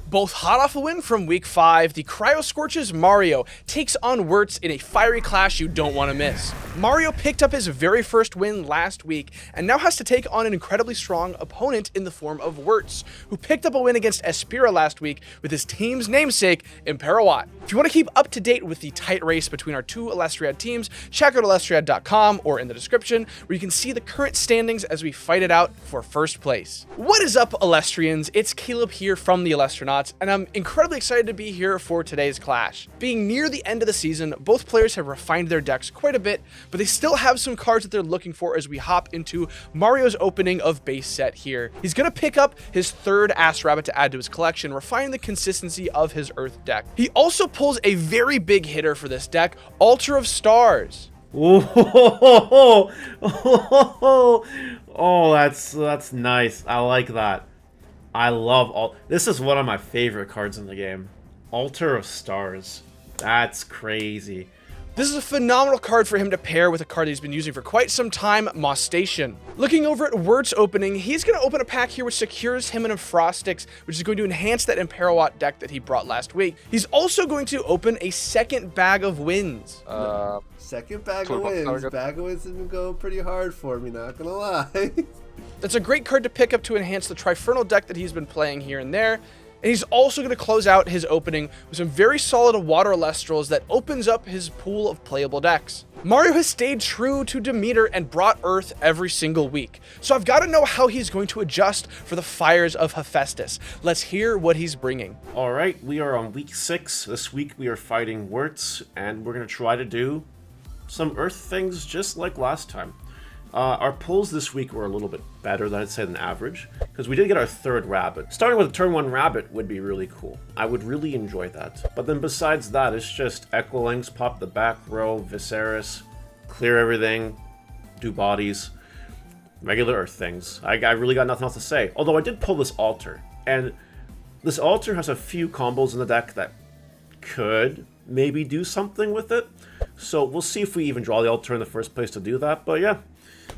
Both hot off a win from Week 5, the Cryo Scorch's Mario takes on Werts in a fiery clash you don't want to miss. Mario picked up his very first win last week, and now has to take on an incredibly strong opponent in the form of Werts, who picked up a win against Espira last week with his team's namesake, Imperawat. If you want to keep up to date with the tight race between our two Elestriad teams, check out Elestriad.com or in the description, where you can see the current standings as we fight it out for first place. What is up, Elestrians? It's Caleb here from the Elestronauts, and I'm incredibly excited to be here for today's clash. Being near the end of the season, both players have refined their decks quite a bit, but they still have some cards that they're looking for as we hop into Mario's opening of base set here. He's going to pick up his third Ass Rabbit to add to his collection, refining the consistency of his Earth deck. He also pulls a very big hitter for this deck, Altar of Stars. Oh, that's nice. I like that. I love this is one of my favorite cards in the game. Altar of Stars. That's crazy. This is a phenomenal card for him to pair with a card that he's been using for quite some time, Moss Station. Looking over at Werts opening, he's going to open a pack here which secures him in a Frostix, which is going to enhance that Imperawat deck that he brought last week. He's also going to open a second bag of wins. Second bag of wins. Bag of wins has been going pretty hard for me, not gonna lie. That's a great card to pick up to enhance the Trifernal deck that he's been playing here and there. And he's also going to close out his opening with some very solid Water Elestrals that opens up his pool of playable decks. Mario has stayed true to Demeter and brought Earth every single week, so I've got to know how he's going to adjust for the fires of Hephaestus. Let's hear what he's bringing. Alright, we are on week 6. This week we are fighting Werts, and we're going to try to do some Earth things just like last time. Our pulls this week were a little bit better than I'd say than average, because we did get our third rabbit. Starting with a turn 1 rabbit would be really cool. I would really enjoy that. But then besides that, it's just Echolinks, pop the back row, Viserys, clear everything, do bodies, regular Earth things. I really got nothing else to say. Although I did pull this Altar, and this Altar has a few combos in the deck that could maybe do something with it. So we'll see if we even draw the Altar in the first place to do that, but yeah.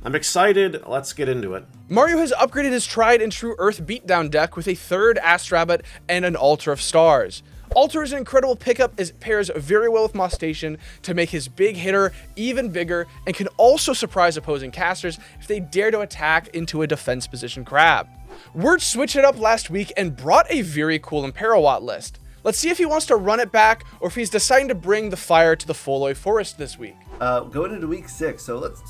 I'm excited, let's get into it. Mario has upgraded his tried and true Earth beatdown deck with a third Ass Rabbit and an Altar of Stars. Altar is an incredible pickup as it pairs very well with Moss Station to make his big hitter even bigger, and can also surprise opposing casters if they dare to attack into a defense position crab. Werts switched it up last week and brought a very cool Imperawat list. Let's see if he wants to run it back or if he's deciding to bring the fire to the Foloi Forest this week. Going into week 6, so let's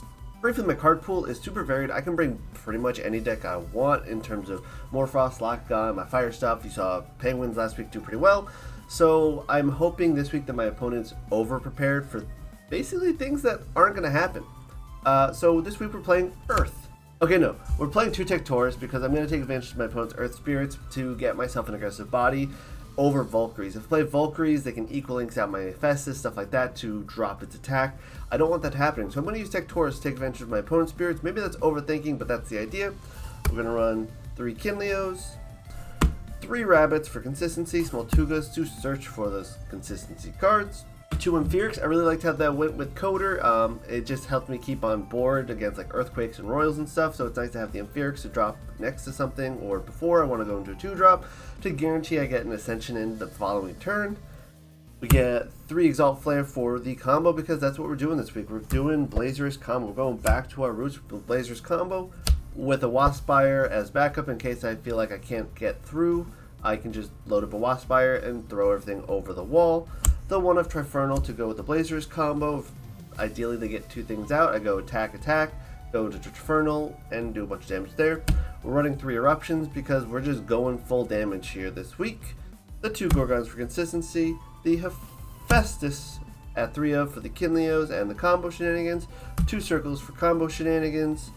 briefly, my card pool is super varied. I can bring pretty much any deck I want in terms of Morphrost, Lockgun, my fire stuff. You saw Penguins last week do pretty well. So I'm hoping this week that my opponent's over-prepared for basically things that aren't going to happen. So this week we're playing Earth. Okay, no, we're playing 2 Tectors because I'm going to take advantage of my opponent's Earth Spirits to get myself an aggressive body over Valkyries. If I play Valkyries, they can equal links out my Hephaestus, stuff like that, to drop its attack. I don't want that happening, so I'm going to use Tectors to take advantage of my opponent's spirits. Maybe that's overthinking, but that's the idea. We're going to run 3 Kinleos, 3 Rabbits for consistency, small Tugas to search for those consistency cards, 2 Amphirex. I really liked how that went with Coder. It just helped me keep on board against like Earthquakes and Royals and stuff, so it's nice to have the Amphirex to drop next to something, or before I want to go into a 2-drop, to guarantee I get an Ascension in the following turn. We get 3 Exalt Flare for the combo because that's what we're doing this week. We're doing Blazer's combo. We're going back to our roots with Blazer's combo with a Waspire as backup in case I feel like I can't get through. I can just load up a Waspire and throw everything over the wall. The one of Trifernal to go with the Blazers combo. Ideally they get 2 things out. I go attack, go to Trifernal and do a bunch of damage there. We're running 3 Eruptions because we're just going full damage here this week. The 2 Gorgons for consistency. The Hephaestus at 3 of for the Kinleos and the combo shenanigans. 2 Circles for combo shenanigans.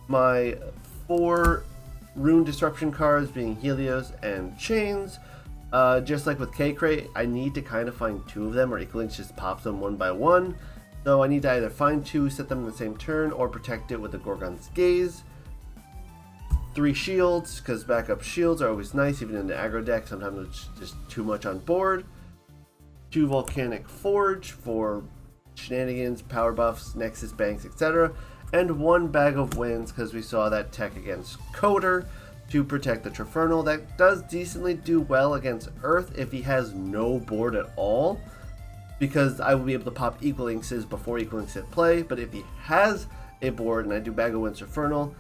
My 4 Rune Disruption cards being Helios and Chains. Just like with K-Crate, I need to kind of find 2 of them, or Equalinks just pops them one by one. So I need to either find 2, set them in the same turn, or protect it with the Gorgon's Gaze. 3 shields, because backup shields are always nice, even in the aggro deck. Sometimes it's just too much on board. 2 Volcanic Forge for shenanigans, power buffs, Nexus Banks, etc. And 1 Bag of Winds, because we saw that tech against Coder, to protect the Trifernal. That does decently do well against Earth if he has no board at all, because I will be able to pop Equal Inks before Equal Inks play. But if he has a board and I do Bag of Winds Trifernal,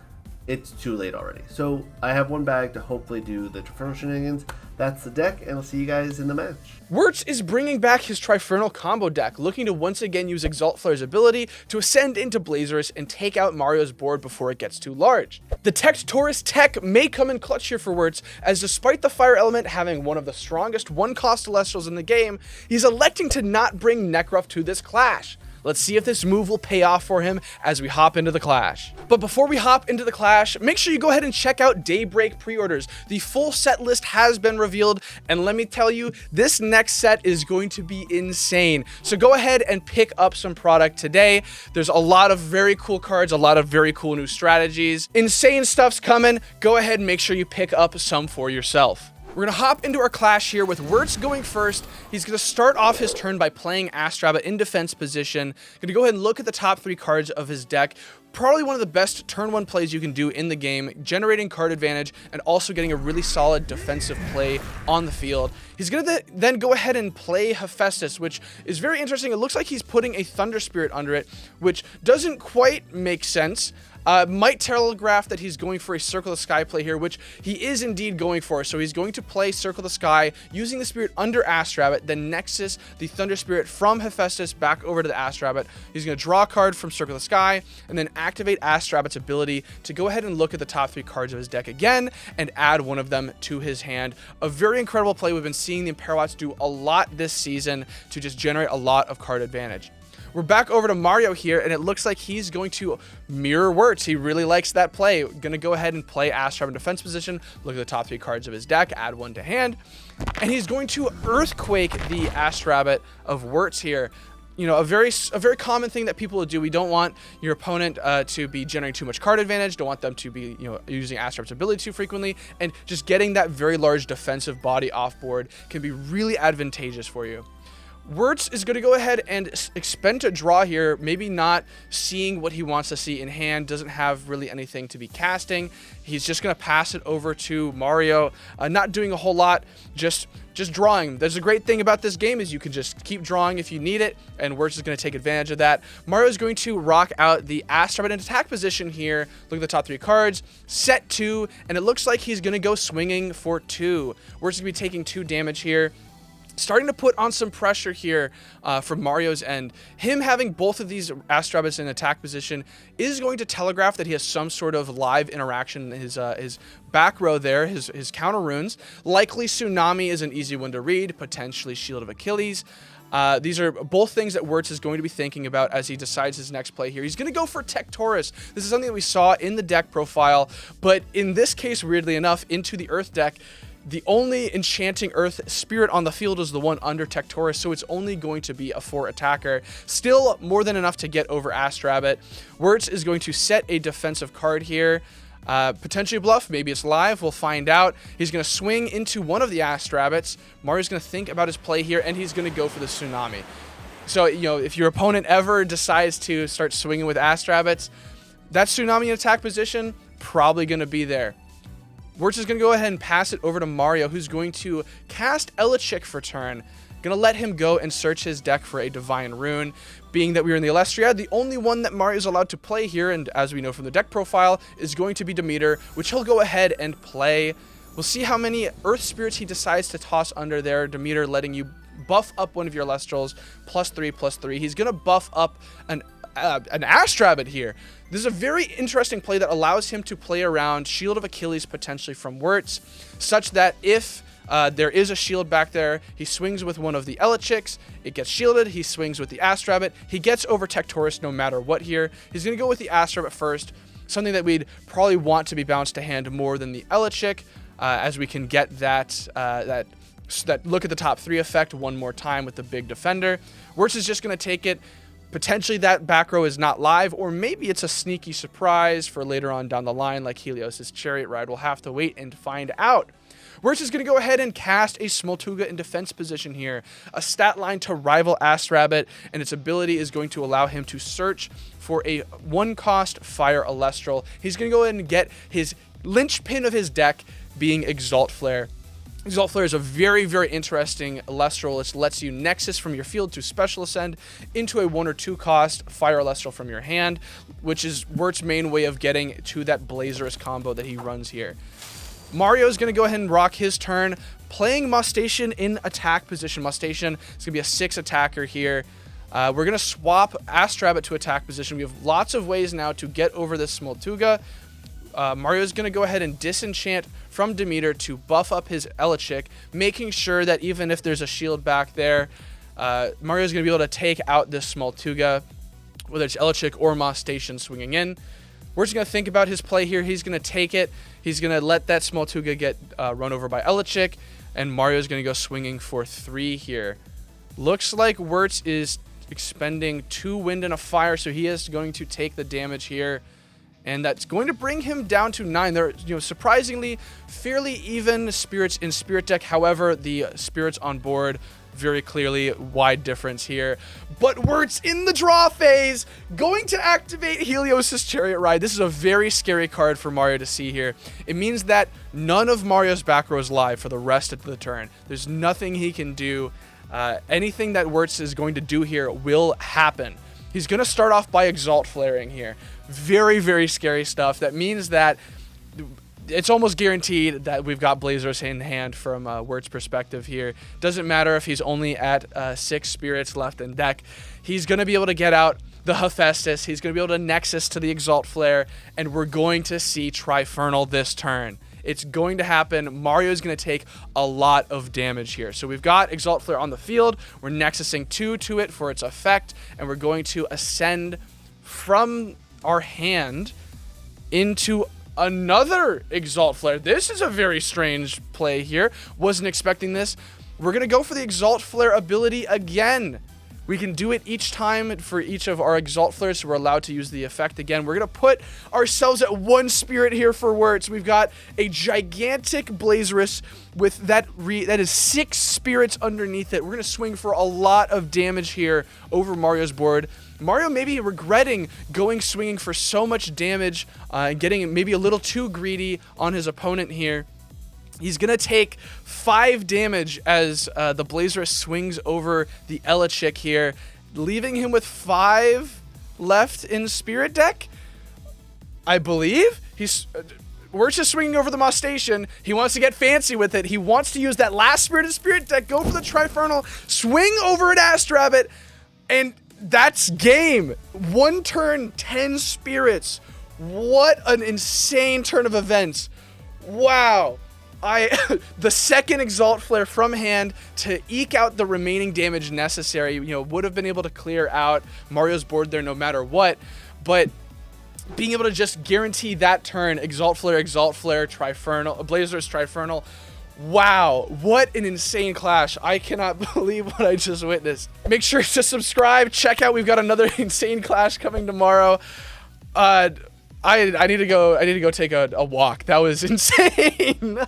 it's too late already. So I have one bag to hopefully do the Trifernal shenanigans. That's the deck, and I'll see you guys in the match. Werts is bringing back his Trifernal combo deck, looking to once again use Exalt Flare's ability to ascend into Blazers and take out Mario's board before it gets too large. The Tectorus tech may come in clutch here for Werts, as despite the fire element having one of the strongest one-cost Elestrals in the game, he's electing to not bring Nekruff to this clash. Let's see if this move will pay off for him as we hop into the clash. But before we hop into the clash, make sure you go ahead and check out Daybreak pre-orders. The full set list has been revealed, and let me tell you, this next set is going to be insane. So go ahead and pick up some product today. There's a lot of very cool cards, a lot of very cool new strategies. Insane stuff's coming. Go ahead and make sure you pick up some for yourself. We're going to hop into our clash here with Werts going first. He's going to start off his turn by playing Astrabbit in defense position. Going to go ahead and look at the top 3 cards of his deck. Probably one of the best turn 1 plays you can do in the game, generating card advantage and also getting a really solid defensive play on the field. He's going to then go ahead and play Hephaestus, which is very interesting. It looks like he's putting a Thunder Spirit under it, which doesn't quite make sense. Might telegraph that he's going for a Circle the Sky play here, which he is indeed going for. So he's going to play Circle the Sky using the Spirit under Astrabbit, then Nexus the Thunder Spirit from Hephaestus back over to the Astrabbit. He's going to draw a card from Circle the Sky and then activate Astrabbit's ability to go ahead and look at the top 3 cards of his deck again and add one of them to his hand. A very incredible play. We've been seeing the Imperobots do a lot this season to just generate a lot of card advantage. We're back over to Mario here, and it looks like he's going to mirror Werts. He really likes that play. Going to go ahead and play Astrabbit in defense position, look at the top 3 cards of his deck, add one to hand, and he's going to Earthquake the Astrabbit of Werts here. You know, a very common thing that people will do. We don't want your opponent to be generating too much card advantage. Don't want them to be, using Astrabbit's ability too frequently, and just getting that very large defensive body off board can be really advantageous for you. Werts is going to go ahead and expend a draw here, maybe not seeing what he wants to see in hand, doesn't have really anything to be casting. He's just going to pass it over to Mario, not doing a whole lot, just drawing. There's a great thing about this game is you can just keep drawing if you need it, and Werts is going to take advantage of that. Mario is going to rock out the Astrabbit in attack position here, look at the top 3 cards, set 2, and it looks like he's going to go swinging for 2. Werts is going to be taking 2 damage here. Starting to put on some pressure here from Mario's end. Him having both of these Astrabbits in attack position is going to telegraph that he has some sort of live interaction in his back row there, his counter runes. Likely Tsunami is an easy one to read, potentially Shield of Achilles. These are both things that Werts is going to be thinking about as he decides his next play here. He's going to go for Tectorus. This is something that we saw in the deck profile, but in this case, weirdly enough, into the Earth deck, the only enchanting Earth spirit on the field is the one under Tectorus, so it's only going to be a 4 attacker. Still more than enough to get over Astrabbit. Werts is going to set a defensive card here. Potentially bluff, maybe it's live, we'll find out. He's going to swing into one of the Astrabbits. Mario's going to think about his play here, and he's going to go for the Tsunami. So, if your opponent ever decides to start swinging with Astrabbits, that Tsunami in attack position, probably going to be there. Werts is going to go ahead and pass it over to Mario, who's going to cast Elechick for turn. Going to let him go and search his deck for a Divine Rune. Being that we are in the Elestriad, the only one that Mario's allowed to play here, and as we know from the deck profile, is going to be Demeter, which he'll go ahead and play. We'll see how many Earth Spirits he decides to toss under there. Demeter letting you buff up one of your Elestrals, +3/+3. He's going to buff up an Astrabbit here. This is a very interesting play that allows him to play around Shield of Achilles potentially from Werts, such that if there is a shield back there, he swings with one of the Elechicks, it gets shielded, he swings with the Astrabbit, he gets over Tectorus no matter what here. He's going to go with the Astrabbit first, something that we'd probably want to be bounced to hand more than the Elechick, as we can get that look at the top 3 effect one more time with the big defender. Werts is just going to take it. Potentially that back row is not live, or maybe it's a sneaky surprise for later on down the line like Helios' Chariot Ride. We'll have to wait and find out. Werts is going to go ahead and cast a Smoltuga in defense position here. A stat line to rival Astrabbit, and its ability is going to allow him to search for a 1-cost Fire Elestral. He's going to go ahead and get his linchpin of his deck being Exalt Flare. Exalt Flare is a very, very interesting Elestral. It lets you Nexus from your field to Special Ascend into a 1 or 2 cost Fire Elestral from your hand, which is Wert's main way of getting to that Blazerous combo that he runs here. Mario is going to go ahead and rock his turn, playing Mustache in attack position. Mustache is going to be a 6 attacker here. We're going to swap Astrabbit to attack position. We have lots of ways now to get over this Smoltuga. Mario's going to go ahead and disenchant from Demeter to buff up his Elechick, making sure that even if there's a shield back there, Mario's going to be able to take out this Smoltuga, whether it's Elechick or Moss Station swinging in. We're just going to think about his play here. He's going to take it. He's going to let that Smoltuga get run over by Elechick, and Mario's going to go swinging for 3 here. Looks like Werts is expending 2 wind and a fire, so he is going to take the damage here. And that's going to bring him down to 9. There are, surprisingly, fairly even spirits in Spirit Deck. However, the spirits on board, very clearly, wide difference here. But Werts in the draw phase, going to activate Helios' Chariot Ride. This is a very scary card for Mario to see here. It means that none of Mario's back row is live for the rest of the turn. There's nothing he can do. Anything that Werts is going to do here will happen. He's going to start off by Exalt Flaring here. Very, very scary stuff. That means that it's almost guaranteed that we've got Blazers in hand from Wert's perspective here. Doesn't matter if he's only at 6 spirits left in deck. He's going to be able to get out the Hephaestus. He's going to be able to Nexus to the Exalt Flare, and we're going to see Trifernal this turn. It's going to happen. Mario's going to take a lot of damage here. So we've got Exalt Flare on the field. We're Nexusing 2 to it for its effect, and we're going to ascend from our hand into another Exalt Flare. This is a very strange play here. Wasn't expecting this. We're going to go for the Exalt Flare ability again. We can do it each time for each of our Exalt Flares, so we're allowed to use the effect again. We're going to put ourselves at 1 spirit here for Werts. We've got a gigantic Blazerous with that is 6 spirits underneath it. We're going to swing for a lot of damage here over Mario's board. Mario may be regretting swinging for so much damage and getting maybe a little too greedy on his opponent here. He's going to take 5 damage as the Blazerous swings over the Elechick here, leaving him with 5 left in Spirit Deck, I believe. Werts is swinging over the Moss Station. He wants to get fancy with it. He wants to use that last Spirit in Spirit Deck, go for the Trifernal, swing over at Astrabbit, and that's game. 1 turn, 10 spirits. What an insane turn of events. Wow. The second Exalt Flare from hand to eke out the remaining damage necessary, would have been able to clear out Mario's board there no matter what, but being able to just guarantee that turn, Exalt Flare, Trifernal, Blazer's Trifernal, wow, what an insane clash. I cannot believe what I just witnessed. Make sure to subscribe, check out, we've got another insane clash coming tomorrow. I need to go take a walk. That was insane.